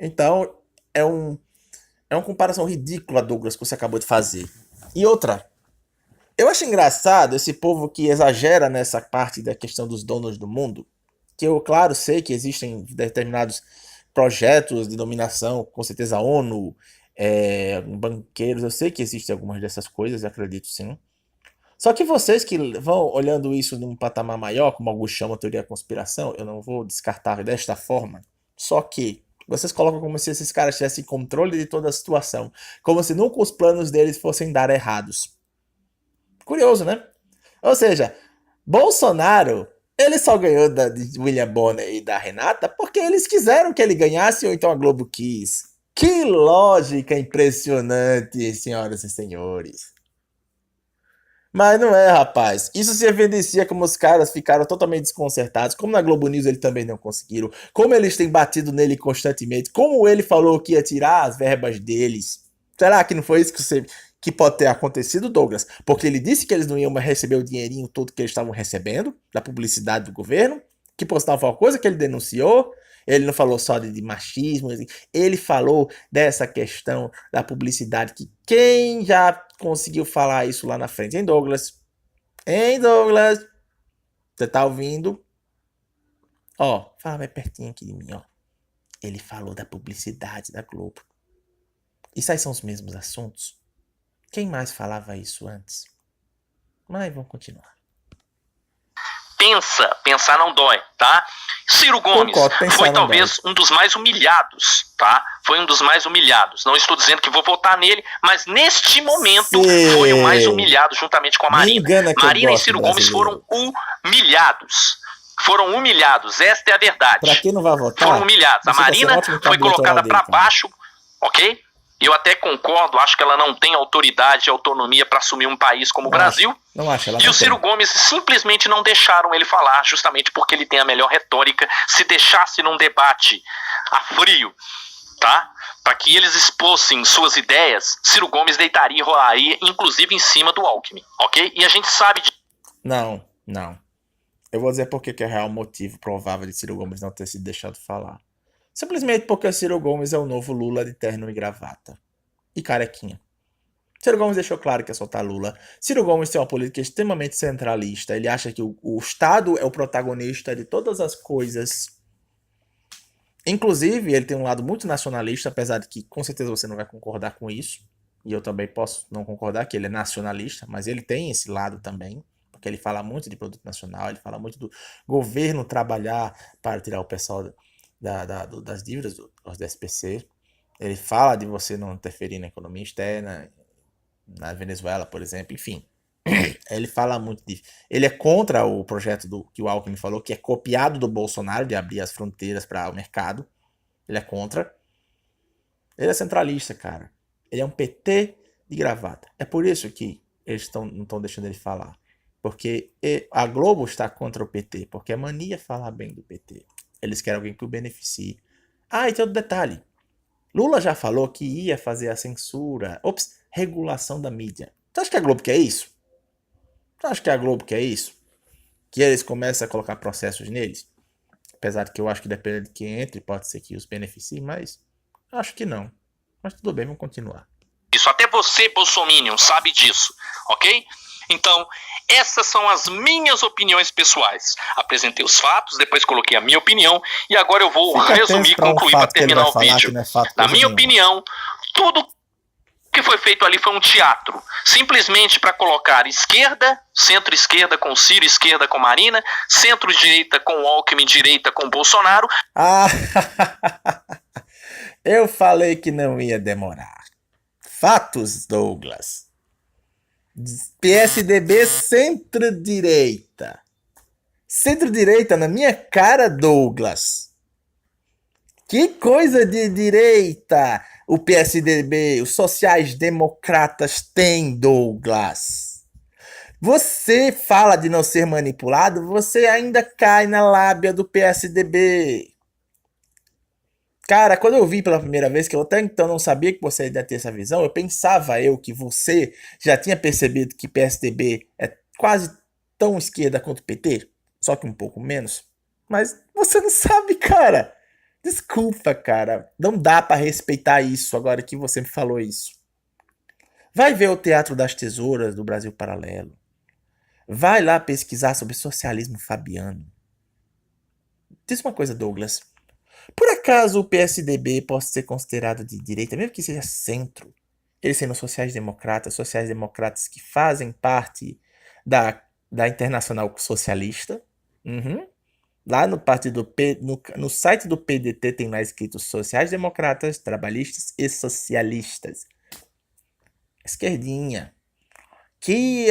Então, é uma comparação ridícula, Douglas, que você acabou de fazer. E outra, eu acho engraçado esse povo que exagera nessa parte da questão dos donos do mundo, que eu, claro, sei que existem determinados projetos de dominação, com certeza a ONU, banqueiros, eu sei que existem algumas dessas coisas, eu acredito sim. Só que vocês que vão olhando isso num patamar maior, como alguns chamam de teoria da conspiração, eu não vou descartar desta forma, só que vocês colocam como se esses caras tivessem controle de toda a situação, como se nunca os planos deles fossem dar errados. Curioso, né? Ou seja, Bolsonaro, ele só ganhou de William Bonner e da Renata porque eles quiseram que ele ganhasse ou então a Globo quis. Que lógica impressionante, senhoras e senhores. Mas não é, rapaz. Isso se evidencia como os caras ficaram totalmente desconcertados. Como na Globo News eles também não conseguiram. Como eles têm batido nele constantemente. Como ele falou que ia tirar as verbas deles. Será que não foi isso que pode ter acontecido, Douglas? Porque ele disse que eles não iam receber o dinheirinho todo que eles estavam recebendo da publicidade do governo. Que postava foi uma coisa que ele denunciou. Ele não falou só de machismo, ele falou dessa questão da publicidade que quem já conseguiu falar isso lá na frente? Hein, Douglas? Hein, Douglas? Você tá ouvindo? Ó, fala mais pertinho aqui de mim, ó. Ele falou da publicidade da Globo. Isso aí são os mesmos assuntos? Quem mais falava isso antes? Mas vamos continuar. Pensar não dói, tá? Ciro Gomes foi talvez um dos mais humilhados, tá? Foi um dos mais humilhados. Não estou dizendo que vou votar nele, mas neste momento foi o mais humilhado juntamente com a Marina. Marina e Ciro Gomes foram humilhados. Foram humilhados, esta é a verdade. Pra quem não vai votar? Foram humilhados. A Marina foi colocada para baixo, ok? Eu até concordo, acho que ela não tem autoridade e autonomia para assumir um país como o Brasil. Não acho, e o Ciro Gomes simplesmente não deixaram ele falar, justamente porque ele tem a melhor retórica. Se deixasse num debate a frio, tá? Para que eles expusessem suas ideias, Ciro Gomes deitaria e rolaria, inclusive em cima do Alckmin, ok? E a gente sabe de... Não. Eu vou dizer por que é o real motivo provável de Ciro Gomes não ter sido deixado falar. Simplesmente porque o Ciro Gomes é o novo Lula de terno e gravata. E carequinha. Ciro Gomes deixou claro que ia soltar Lula. Ciro Gomes tem uma política extremamente centralista. Ele acha que o Estado é o protagonista de todas as coisas. Inclusive, ele tem um lado muito nacionalista, apesar de que com certeza você não vai concordar com isso. E eu também posso não concordar que ele é nacionalista, mas ele tem esse lado também. Porque ele fala muito de produto nacional, ele fala muito do governo trabalhar para tirar o pessoal das dívidas do SPC. Ele fala de você não interferir na economia externa, na Venezuela, por exemplo, enfim. Ele fala muito disso. Ele é contra o projeto que o Alckmin falou, que é copiado do Bolsonaro, de abrir as fronteiras para o mercado. Ele é contra. Ele é centralista, cara. Ele é um PT de gravata. É por isso que eles não estão deixando ele falar. Porque a Globo está contra o PT, porque é mania falar bem do PT. Eles querem alguém que o beneficie. Ah, e tem outro detalhe. Lula já falou que ia fazer a censura, regulação da mídia. Você acha que a Globo quer isso? Você acha que a Globo quer isso? Que eles começam a colocar processos neles? Apesar de que eu acho que dependendo de quem entre, pode ser que os beneficie, mas acho que não. Mas tudo bem, vamos continuar. Isso, até você, bolsominion, sabe disso, ok? Então, essas são as minhas opiniões pessoais. Apresentei os fatos, depois coloquei a minha opinião e agora eu vou resumir e concluir para terminar o vídeo. Na minha opinião, tudo que foi feito ali foi um teatro. Simplesmente para colocar esquerda, centro-esquerda com Ciro, esquerda com Marina, centro-direita com Alckmin, direita com Bolsonaro. Eu falei que não ia demorar. Fatos, Douglas. PSDB centro-direita. Centro-direita na minha cara, Douglas. Que coisa de direita o PSDB, os sociais-democratas têm, Douglas. Você fala de não ser manipulado, você ainda cai na lábia do PSDB. Cara, quando eu vi pela primeira vez, que eu até então não sabia que você ainda tinha essa visão, eu pensava que você já tinha percebido que PSDB é quase tão esquerda quanto o PT, só que um pouco menos. Mas você não sabe, cara. Desculpa, cara. Não dá pra respeitar isso agora que você me falou isso. Vai ver o Teatro das Tesouras do Brasil Paralelo. Vai lá pesquisar sobre socialismo fabiano. Diz uma coisa, Douglas. Por acaso o PSDB pode ser considerado de direita, mesmo que seja centro? Eles sendo sociais-democratas que fazem parte da Internacional Socialista. Lá no partido no site do PDT tem lá escrito sociais-democratas, trabalhistas e socialistas. Esquerdinha. Que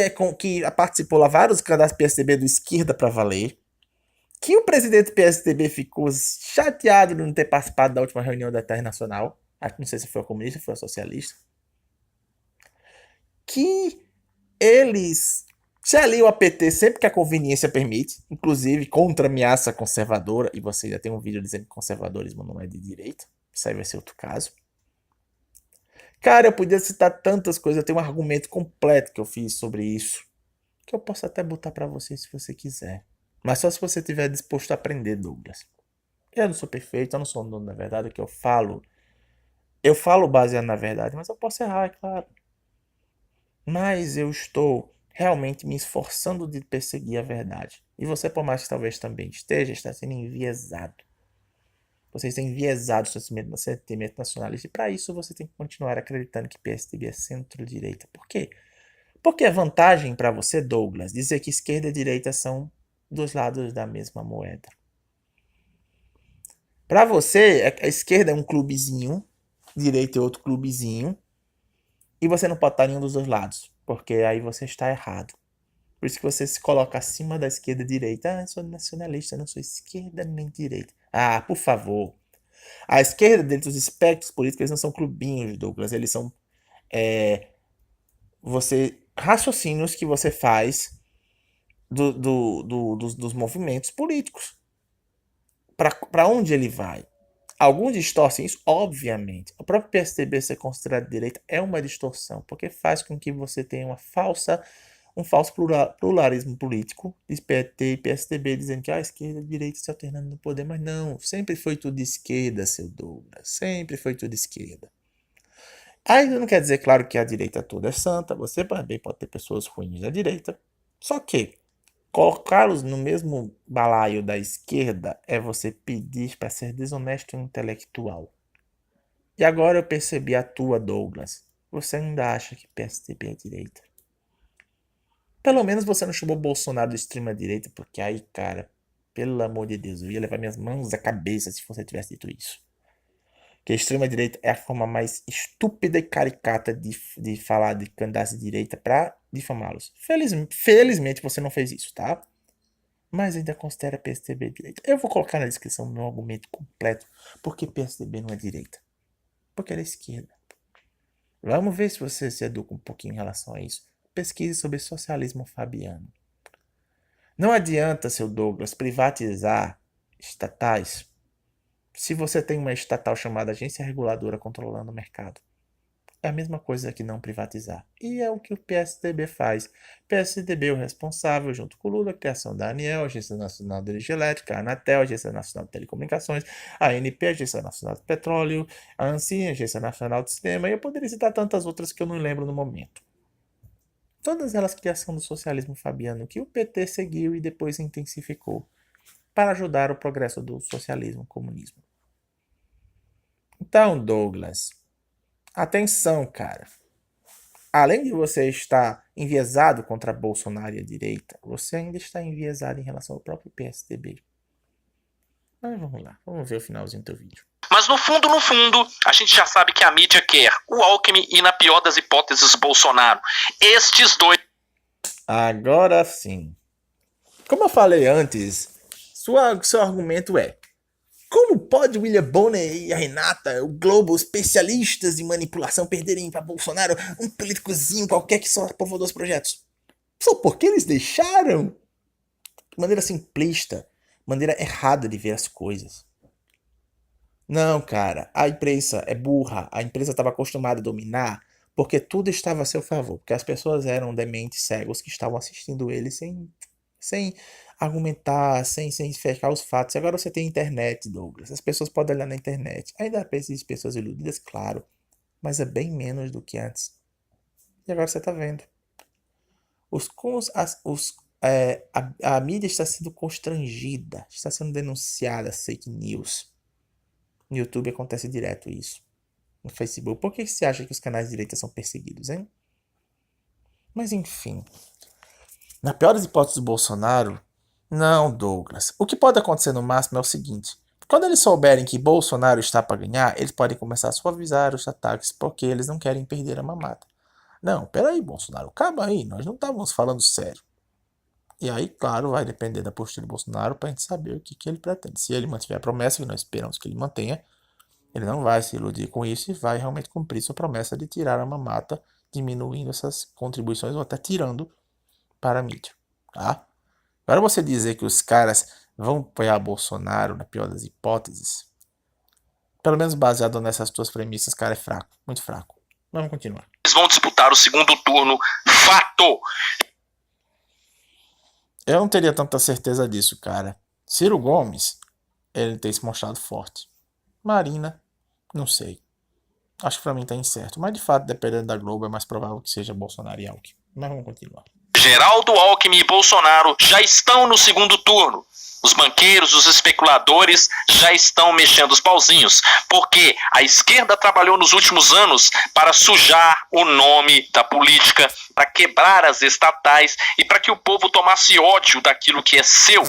participou lá vários candidatos PSDB do Esquerda pra Valer. Que o presidente do PSDB ficou chateado de não ter participado da última reunião da Internacional. Não sei se foi comunista ou foi socialista. Que eles Se ali o APT sempre que a conveniência permite, inclusive contra ameaça conservadora, e você já tem um vídeo dizendo que conservadorismo não é de direita, isso aí vai ser outro caso. Cara, eu podia citar tantas coisas, eu tenho um argumento completo que eu fiz sobre isso, que eu posso até botar pra você se você quiser. Mas só se você estiver disposto a aprender, Douglas. Eu não sou perfeito, eu não sou um dono da verdade, o que eu falo. Eu falo baseado na verdade, mas eu posso errar, é claro. Mas eu estou realmente me esforçando de perseguir a verdade. E você, por mais que talvez também esteja, está sendo enviesado. Você está enviesado o seu sentimento nacionalista. E para isso você tem que continuar acreditando que PSDB é centro-direita. Por quê? Porque é vantagem para você, Douglas, dizer que esquerda e direita são dos lados da mesma moeda. Para você, a esquerda é um clubezinho, direita é outro clubezinho, e você não pode estar em nenhum dos dois lados, porque aí você está errado. Por isso que você se coloca acima da esquerda e direita. Ah, eu sou nacionalista, não sou esquerda nem direita. Ah, por favor. A esquerda, dentro dos espectros políticos, eles não são clubinhos, Douglas. Eles são raciocínios que você faz dos movimentos políticos. Para onde ele vai? Alguns distorcem isso, obviamente. O próprio PSDB ser considerado de direita é uma distorção, porque faz com que você tenha um falso pluralismo político, de PT e PSDB, dizendo que a esquerda e a direita se alternando no poder, mas não, sempre foi tudo de esquerda, seu Douglas, sempre foi tudo de esquerda. Ainda não quer dizer, claro, que a direita toda é santa, você também pode ter pessoas ruins da direita, só que colocá-los no mesmo balaio da esquerda é você pedir para ser desonesto intelectual. E agora eu percebi a tua, Douglas. Você ainda acha que PSDB é direita? Pelo menos você não chamou Bolsonaro de extrema-direita, porque aí, cara, pelo amor de Deus, eu ia levar minhas mãos à cabeça se você tivesse dito isso. Que a extrema-direita é a forma mais estúpida e caricata de falar de candidatos de direita para difamá-los. Felizmente você não fez isso, tá? Mas ainda considera PSDB direita. Eu vou colocar na descrição meu argumento completo porque PSDB não é direita. Porque ela é esquerda. Vamos ver se você se educa um pouquinho em relação a isso. Pesquise sobre socialismo fabiano. Não adianta, seu Douglas, privatizar estatais se você tem uma estatal chamada Agência Reguladora controlando o mercado. É a mesma coisa que não privatizar. E é o que o PSDB faz. O PSDB é o responsável, junto com o Lula, a criação da ANEEL, Agência Nacional de Energia Elétrica, a Anatel, Agência Nacional de Telecomunicações, a ANP, Agência Nacional de Petróleo, a ANSI, Agência Nacional de Cinema, e eu poderia citar tantas outras que eu não lembro no momento. Todas elas criação do socialismo fabiano que o PT seguiu e depois intensificou para ajudar o progresso do socialismo comunismo. Então, Douglas, atenção, cara. Além de você estar enviesado contra Bolsonaro e a direita, você ainda está enviesado em relação ao próprio PSDB. Mas vamos lá, vamos ver o finalzinho do teu vídeo. Mas no fundo, a gente já sabe que a mídia quer o Alckmin e, na pior das hipóteses, Bolsonaro. Estes dois. Agora sim. Como eu falei antes, seu argumento é: como pode o William Bonner e a Renata, o Globo, especialistas em manipulação, perderem para Bolsonaro, um políticozinho qualquer que só aprovou dois projetos? Só porque eles deixaram? De maneira simplista, maneira errada de ver as coisas. Não, cara, a imprensa é burra, a imprensa estava acostumada a dominar porque tudo estava a seu favor, porque as pessoas eram dementes cegos que estavam assistindo ele sem argumentar, sem fechar os fatos. E agora você tem internet, Douglas. As pessoas podem olhar na internet. Ainda existem pessoas iludidas, claro, mas é bem menos do que antes. E agora você está vendo. A mídia está sendo constrangida, está sendo denunciada, fake news. No YouTube acontece direto isso. No Facebook. Por que você acha que os canais de direita são perseguidos, hein? Mas enfim. Na pior das hipóteses do Bolsonaro, não, Douglas. O que pode acontecer no máximo é o seguinte. Quando eles souberem que Bolsonaro está para ganhar, eles podem começar a suavizar os ataques, porque eles não querem perder a mamata. Não, peraí, Bolsonaro, calma aí, nós não estávamos falando sério. E aí, claro, vai depender da postura do Bolsonaro para a gente saber o que ele pretende. Se ele mantiver a promessa, que nós esperamos que ele mantenha, ele não vai se iludir com isso e vai realmente cumprir sua promessa de tirar a mamata, diminuindo essas contribuições ou até tirando para a mídia, tá? Agora você dizer que os caras vão apoiar Bolsonaro, na pior das hipóteses, pelo menos baseado nessas tuas premissas, cara, é fraco, muito fraco. Vamos continuar. Eles vão disputar o segundo turno, fato. Eu não teria tanta certeza disso, cara. Ciro Gomes, ele tem se mostrado forte. Marina, não sei. Acho que pra mim tá incerto. Mas de fato, dependendo da Globo, é mais provável que seja Bolsonaro e Alckmin. Mas vamos continuar. Geraldo Alckmin e Bolsonaro já estão no segundo turno. Os banqueiros, os especuladores já estão mexendo os pauzinhos, porque a esquerda trabalhou nos últimos anos para sujar o nome da política, para quebrar as estatais e para que o povo tomasse ódio daquilo que é seu.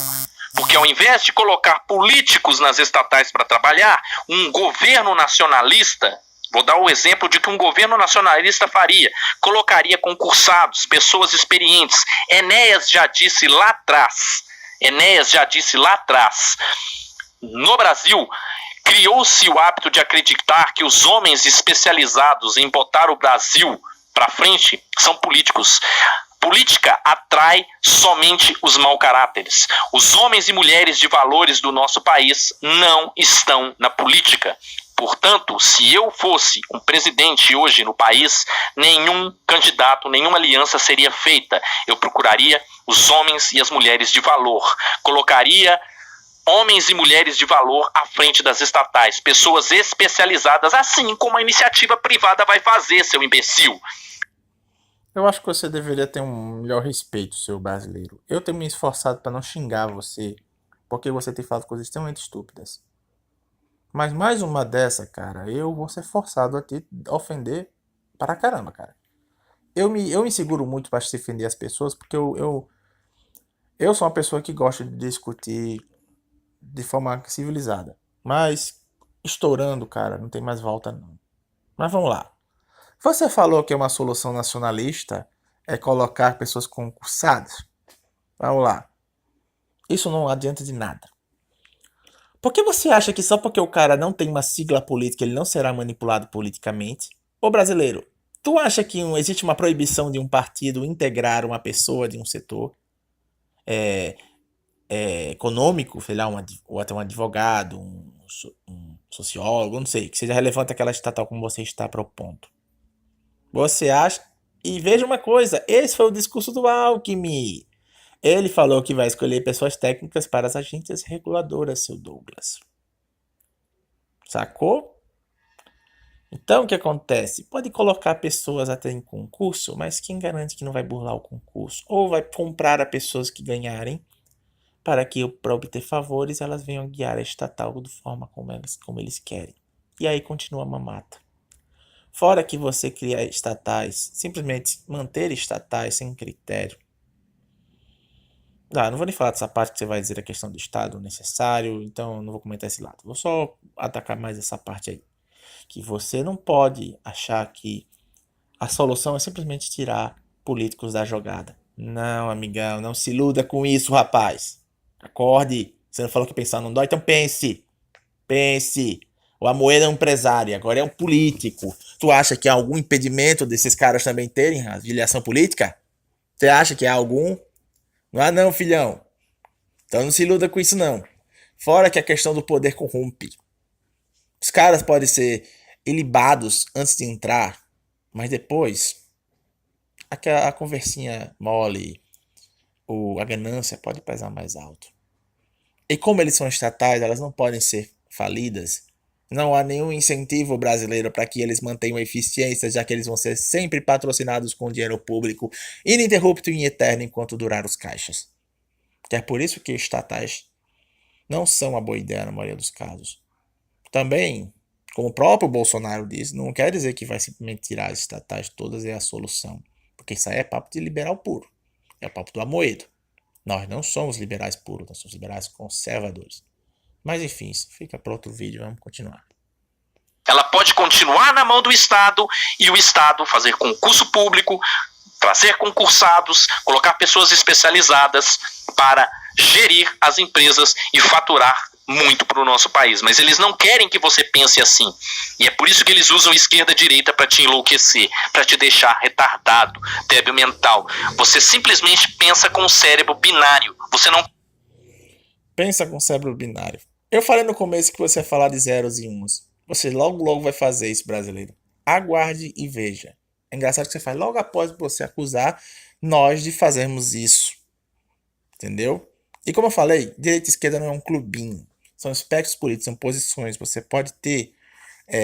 Porque ao invés de colocar políticos nas estatais para trabalhar, um governo nacionalista, vou dar o exemplo de que um governo nacionalista faria, colocaria concursados, pessoas experientes. Enéas já disse lá atrás, no Brasil, criou-se o hábito de acreditar que os homens especializados em botar o Brasil para frente são políticos. Política atrai somente os mau caráteres. Os homens e mulheres de valores do nosso país não estão na política. Portanto, se eu fosse um presidente hoje no país, nenhum candidato, nenhuma aliança seria feita. Eu procuraria os homens e as mulheres de valor. Colocaria homens e mulheres de valor à frente das estatais. Pessoas especializadas, assim como a iniciativa privada vai fazer, seu imbecil. Eu acho que você deveria ter um melhor respeito, seu brasileiro. Eu tenho me esforçado para não xingar você, porque você tem falado coisas extremamente estúpidas. Mas mais uma dessa, cara, eu vou ser forçado a te ofender para caramba, cara. Eu me seguro muito para defender as pessoas, porque eu sou uma pessoa que gosta de discutir de forma civilizada. Mas estourando, cara, não tem mais volta não. Mas vamos lá. Você falou que uma solução nacionalista é colocar pessoas concursadas. Vamos lá. Isso não adianta de nada. Por que você acha que só porque o cara não tem uma sigla política ele não será manipulado politicamente? Ô brasileiro, tu acha que existe uma proibição de um partido integrar uma pessoa de um setor econômico, sei lá, ou até um advogado, um sociólogo, não sei, que seja relevante àquela estatal como você está propondo? Você acha? E veja uma coisa, esse foi o discurso do Alckmin. Ele falou que vai escolher pessoas técnicas para as agências reguladoras, seu Douglas. Sacou? Então, o que acontece? Pode colocar pessoas até em concurso, mas quem garante que não vai burlar o concurso? Ou vai comprar a pessoas que ganharem, para que, para obter favores, elas venham guiar a estatal da forma como eles querem. E aí continua a mamata. Fora que você cria estatais, simplesmente manter estatais sem critério. Não vou nem falar dessa parte que você vai dizer a questão do Estado necessário, então não vou comentar esse lado. Vou só atacar mais essa parte aí. Que você não pode achar que a solução é simplesmente tirar políticos da jogada. Não, amigão, não se iluda com isso, rapaz. Acorde. Você não falou que pensar não dói? Então pense. Pense. O Amoedo é um empresário, agora é um político. Tu acha que há algum impedimento desses caras também terem a filiação política? Você acha que há algum? Não há não, filhão. Então não se iluda com isso não. Fora que a questão do poder corrompe. Os caras podem ser ilibados antes de entrar, mas depois a conversinha mole, a ganância pode pesar mais alto. E como eles são estatais, elas não podem ser falidas. Não há nenhum incentivo brasileiro para que eles mantenham eficiência, já que eles vão ser sempre patrocinados com dinheiro público, ininterrupto e eterno enquanto durar os caixas. Que é por isso que estatais não são uma boa ideia na maioria dos casos. Também, como o próprio Bolsonaro diz, não quer dizer que vai simplesmente tirar as estatais todas é a solução. Porque isso aí é papo de liberal puro. É o papo do Amoedo. Nós não somos liberais puros, nós somos liberais conservadores. Mas enfim, isso fica para outro vídeo, vamos continuar. Ela pode continuar na mão do Estado e o Estado fazer concurso público, trazer concursados, colocar pessoas especializadas para gerir as empresas e faturar muito para o nosso país, mas eles não querem que você pense assim. E é por isso que eles usam esquerda e direita para te enlouquecer, para te deixar retardado, débil mental. Você simplesmente pensa com o cérebro binário. Você não Pensa com o cérebro binário. Eu falei no começo que você ia falar de zeros e uns. Você logo vai fazer isso, brasileiro. Aguarde e veja. É engraçado que você faz logo após você acusar nós de fazermos isso. Entendeu? E como eu falei, direita e esquerda não é um clubinho. São espectros políticos, são posições. Você pode ter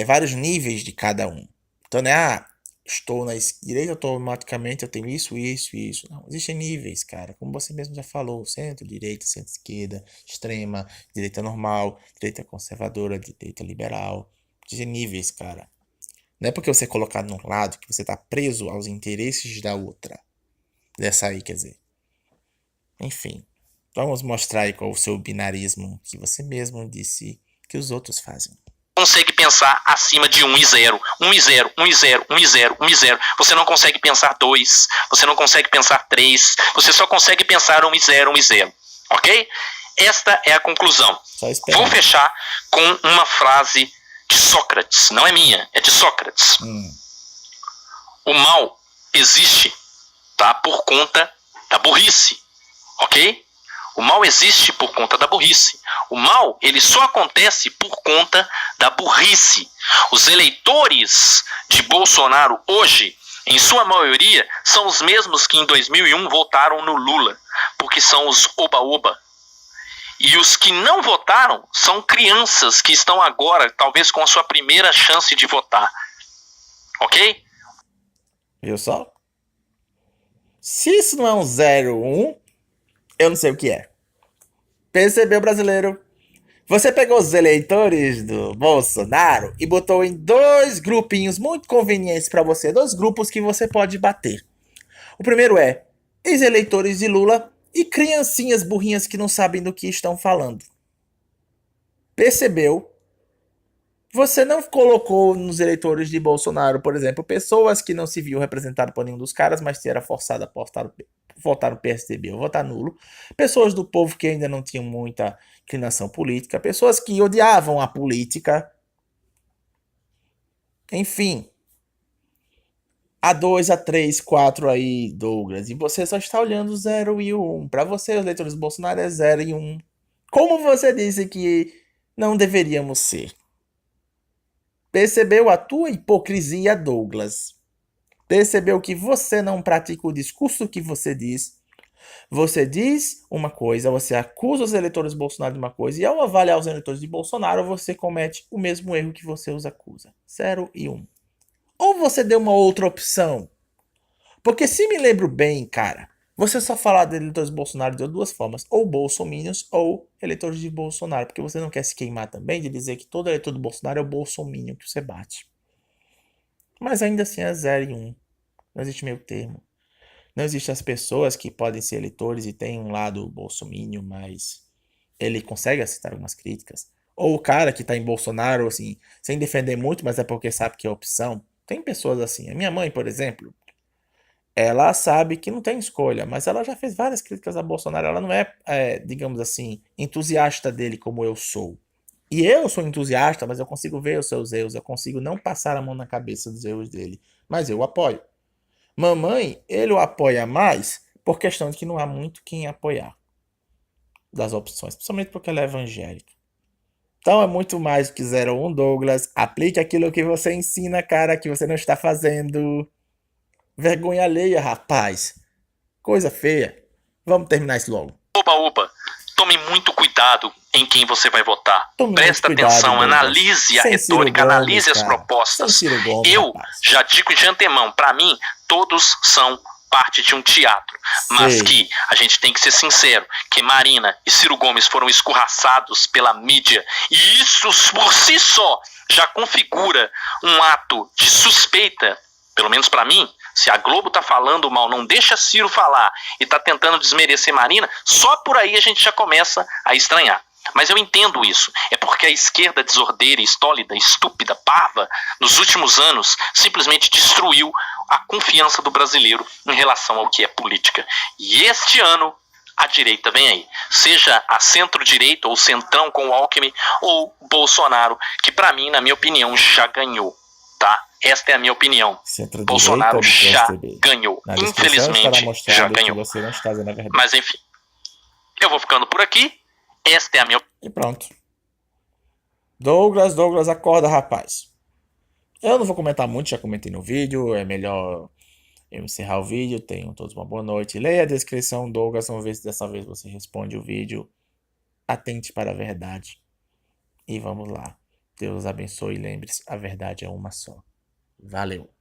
vários níveis de cada um. Então não é, estou na direita, automaticamente eu tenho isso. Não, existem níveis, cara. Como você mesmo já falou, centro-direita, centro-esquerda, extrema, direita normal, direita conservadora, direita liberal. Existem níveis, cara. Não é porque você colocar num lado que você está preso aos interesses da outra. Dessa aí, quer dizer. Enfim, vamos mostrar aí qual é o seu binarismo que você mesmo disse que os outros fazem. consegue pensar acima de 1 e 0. 1 e 0, 1 e 0, 1 e 0, 1 e 0. Você não consegue pensar 2, você não consegue pensar 3, você só consegue pensar 1 e 0, 1 e 0. Ok? Esta é a conclusão. Vou fechar com uma frase de Sócrates. Não é minha, é de Sócrates. O mal existe, tá, por conta da burrice. Ok? O mal existe por conta da burrice. O mal, ele só acontece por conta da burrice. Os eleitores de Bolsonaro hoje, em sua maioria, são os mesmos que em 2001 votaram no Lula, porque são os oba-oba. E os que não votaram são crianças que estão agora, talvez com a sua primeira chance de votar. Ok? Viu só? Se isso não é um 0-1, eu não sei o que é. Percebeu, brasileiro? Você pegou os eleitores do Bolsonaro e botou em 2 grupinhos muito convenientes para você. 2 grupos que você pode bater. O primeiro é ex-eleitores de Lula e criancinhas burrinhas que não sabem do que estão falando. Percebeu? Você não colocou nos eleitores de Bolsonaro, por exemplo, pessoas que não se viu representado por nenhum dos caras, mas que era forçada a votar no PSDB ou votar nulo. Pessoas do povo que ainda não tinham muita inclinação política. Pessoas que odiavam a política. Enfim. A2, A3, 4 aí, Douglas. E você só está olhando o 0 e o 1. Para você, os eleitores do Bolsonaro é 0 e 1. Como você disse que não deveríamos ser. Percebeu a tua hipocrisia, Douglas? Percebeu que você não pratica o discurso que você diz? Você diz uma coisa, você acusa os eleitores de Bolsonaro de uma coisa, e ao avaliar os eleitores de Bolsonaro, você comete o mesmo erro que você os acusa. 0 e 1. Ou você deu uma outra opção? Porque se me lembro bem, cara, você só falar de eleitores de Bolsonaro de 2 formas. Ou bolsominions ou eleitores de Bolsonaro. Porque você não quer se queimar também de dizer que todo eleitor do Bolsonaro é o bolsominion que você bate. Mas ainda assim é 0 e 1. Não existe meio termo. Não existem as pessoas que podem ser eleitores e têm um lado bolsominion, mas ele consegue aceitar algumas críticas. Ou o cara que tá em Bolsonaro, assim, sem defender muito, mas é porque sabe que é opção. Tem pessoas assim. A minha mãe, por exemplo, ela sabe que não tem escolha, mas ela já fez várias críticas a Bolsonaro. Ela não é, digamos assim, entusiasta dele como eu sou. E eu sou entusiasta, mas eu consigo ver os seus erros, eu consigo não passar a mão na cabeça dos erros dele. Mas eu o apoio. Mamãe, ele o apoia mais por questão de que não há muito quem apoiar das opções, principalmente porque ela é evangélica. Então é muito mais do que 0 ou 1, Douglas. Aplique aquilo que você ensina, cara, que você não está fazendo. Vergonha alheia, rapaz. Coisa feia. Vamos terminar isso logo. Oba-oba, tome muito cuidado em quem você vai votar. Presta atenção, analise a retórica, analise as propostas. Eu já digo de antemão, para mim, todos são parte de um teatro. Mas que a gente tem que ser sincero, que Marina e Ciro Gomes foram escorraçados pela mídia. E isso por si só já configura um ato de suspeita, pelo menos para mim. Se a Globo tá falando mal, não deixa Ciro falar e tá tentando desmerecer Marina, só por aí a gente já começa a estranhar. Mas eu entendo isso. É porque a esquerda desordeira, estólida, estúpida, parva, nos últimos anos, simplesmente destruiu a confiança do brasileiro em relação ao que é política. E este ano, a direita vem aí. Seja a centro-direita ou centrão com o Alckmin ou Bolsonaro, que para mim, na minha opinião, já ganhou, tá? Esta é a minha opinião. Bolsonaro já ganhou. Infelizmente, já ganhou. Você não está dizendo a verdade. Mas enfim, eu vou ficando por aqui. Esta é a minha opinião. E pronto. Douglas, acorda, rapaz. Eu não vou comentar muito, já comentei no vídeo. É melhor eu encerrar o vídeo. Tenham todos uma boa noite. Leia a descrição, Douglas. Vamos ver se dessa vez você responde o vídeo. Atente para a verdade. E vamos lá. Deus abençoe e lembre-se, a verdade é uma só. Valeu.